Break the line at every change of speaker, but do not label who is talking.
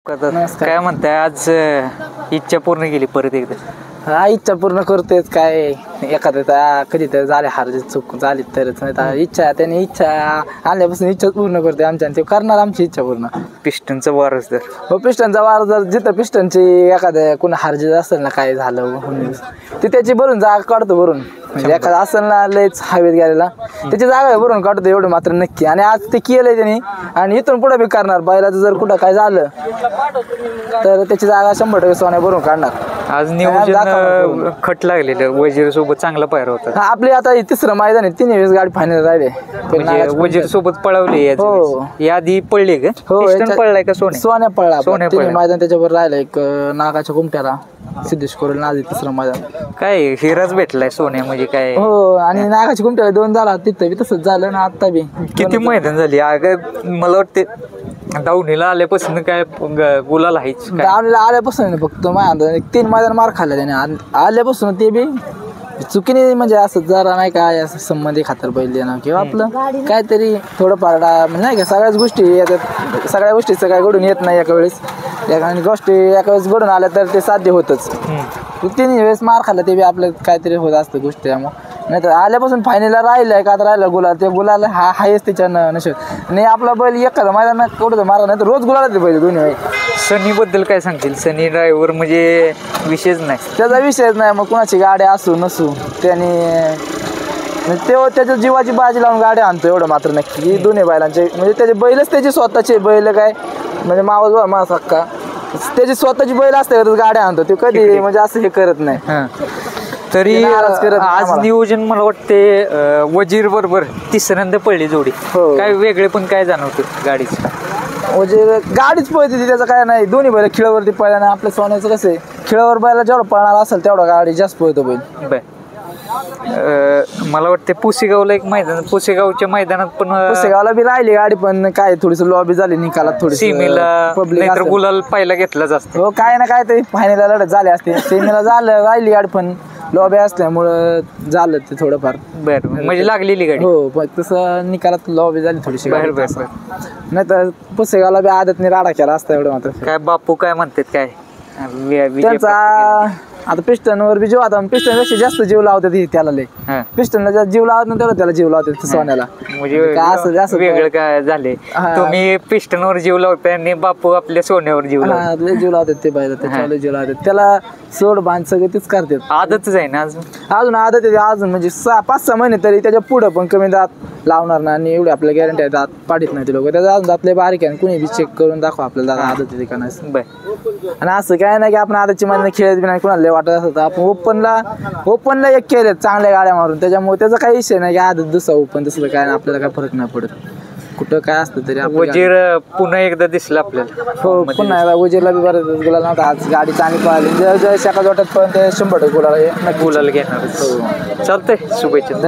काय म्हणताय आज इच्छा पूर्ण केली परत एकदा?
हा, इच्छा पूर्ण करतोय. काय एखाद्या कधी तर झाले हार चूक झाली तरच, नाही इच्छा त्याने इच्छा आल्यापासून इच्छा पूर्ण करते आमच्या, ते करणार आमची इच्छा पूर्ण.
पिस्टनचा वारस तर
हो, पिस्टनचा वार जर जिथं पिस्टनची एखाद्या कोणी हारजीत असेल ना, काय झालं ते त्याची भरून जागा काढतो भरून. म्हणजे एखादा असेल ना लयच हवेत गेलेला, त्याची जागा भरून काढतो एवढं मात्र नक्की. आणि आज ते केलंय त्यांनी, आणि इथून पुढे बी करणार. बैलाचं जर कुठं काय झालं तर त्याची जागा 100% सोन्या भरून काढणार.
आज नियोजन खट लागलेलं, वजीर सोबत चांगला पायरा होता.
आपली आता तिसरं मैदान आहे, 3 वेळेस गाडी फायनल राहिले.
वजीर सोबत पळवली या आधी पडली का? पिस्टन पळलाय का
सोन्या पळला. सोन्या मैदान त्याच्यावर राहिलं. एक नागाच्या कुमट्याला सिद्धेश करून आज तिसरं मैदान.
काय हिराच भेटलाय सोन्या म्हणजे काय?
हो, आणि नागाच्या कुमट्याला 2 झाला, तिथं बी तसंच झालं ना. आता बी
किती मैदान झाली? मला वाटते दावणीला आल्यापासून काय गुलाल आहेच.
दावणीला आल्यापासून फक्त 3 मैदान मार खाल्ला त्याने आल्यापासून. ते बी चुकीने, म्हणजे असं जरा नाही काय असं संबंधी खातर बैल देणं किंवा आपलं काहीतरी थोडंफार म्हणजे नाही का, सगळ्याच गोष्टी येतात. सगळ्या गोष्टीचं काय घडून येत नाही एका वेळेस. गोष्टी एका वेळेस घडून आल्या तर ते साध्य होतच. 3 वेळेस मार खाल्ला, ते बी आपलं काहीतरी होत असतं गोष्टी. त्यामुळे नाही तर आल्यापासून फायनलला राहिलंय का, आता राहिलं गुलाल. ते गुलाल हा हायच त्याच्या नशेत. आणि आपला बैल एखादा मैदान कुठं मारा नाही तर रोज गुलाल ते बैल दोन्ही.
सनी बद्दल काय सांगतील? सनी ड्रायव्हर म्हणजे विषयच नाही,
त्याचा विषयच नाही. मग कुणाची गाडी असू नसू त्याने त्याच्या जीवाची बाजी लावून गाडी आणतो एवढं मात्र नक्की. दोन्ही बैलांचे म्हणजे त्याचे बैलच त्याचे स्वतःचे बैल, काय म्हणजे मावस माझा हक्का त्याची स्वतःची बैल असते गाड्या आणतो. ते कधी म्हणजे असं हे करत नाही.
तरी आज नियोजन मला वाटते वजीर बरोबर तिसऱ्यांदा पडली जोडी. काय वेगळे पण काय जाणवतं गाडीचं?
वजीर गाडीच पळते, त्याचं काय नाही. दोन्ही बैल खिळावरती पळल्या नाही. आपल्या सोन्याचं कसं आहे, खिळावर बैला जेवढं पळणार असेल तेवढा गाडी जास्त पळतो बैल. मला वाटतं पुसेगावला एक मैदान, पुसेगावच्या मैदानात पण पुसेगावला बी राहिली गाडी, पण काय थोडीशी लॉबी झाली निकालात. थोडी
सीमेला पब्लिक गुलाल पहिला घेतला जास्त.
हो, काय ना काय तरी फायनलला लढत झाली असते. सीमेला झालं राहिली गाडी, पण लॉबी असल्यामुळं झालं ते थोडंफार.
बरं, म्हणजे लागलेली गाडी.
हो, पण तसं निकालात लॉबी झाली थोडीशी. नाही तर पुसेगावला बी आदतने राडा केला असता एवढं मात्र.
काय बापू काय म्हणतात? काय
त्यांचा आता पिस्टनवर बी जीव, आता पिस्टनपेक्षा जास्त जीव लावतात त्याला. लय पिस्टनला जीव लावत नाही तेवढं त्याला जीव लावतात सोन्याला.
म्हणजे असं वेगळं काय झाले? तुम्ही पिस्टनवर जीव लावताय आणि बापू आपल्या सोन्यावर जीव
जीव लावतात ते बाहेर. त्याच्यावर जीव लावतात त्याला. सोड बांध सगळे तेच करतात.
आदतच आहे ना
अजून आदत आहे अजून. म्हणजे 5-6 महिने तरी त्याच्या पुढं पण कमी दात लावणार ना. आणि एवढी आपल्या गॅरंटी आहे दात पाडीत नाही ते लोक. त्याचा अजून दातले बारीक आहे. कुणी बी चेक करून दाखवा आपल्याला दादा आदत आहे का नाही. आणि असं काय नाही की आपण आदतची मध्ये खेळत बी नाही. कुणाला वाटत असत आपण ओपनला एक केले चांगल्या गाड्या मारून. त्याच्यामुळे त्याचा काही विषय नाही की आदत दुसरा ओपन तसलं काय नाही. आपल्याला काय फरक नाही पडत कुठं काय असतं तरी.
वजीर पुन्हा एकदा दिसला आपल्याला.
हो, पुन्हा एकदा वजीरला बी बरं गुलाल नव्हता. आज गाडी चांगली पळाली. शाखा वाटत पण ते 100% गुलाल
घेणार. चालतंय, शुभेच्छा.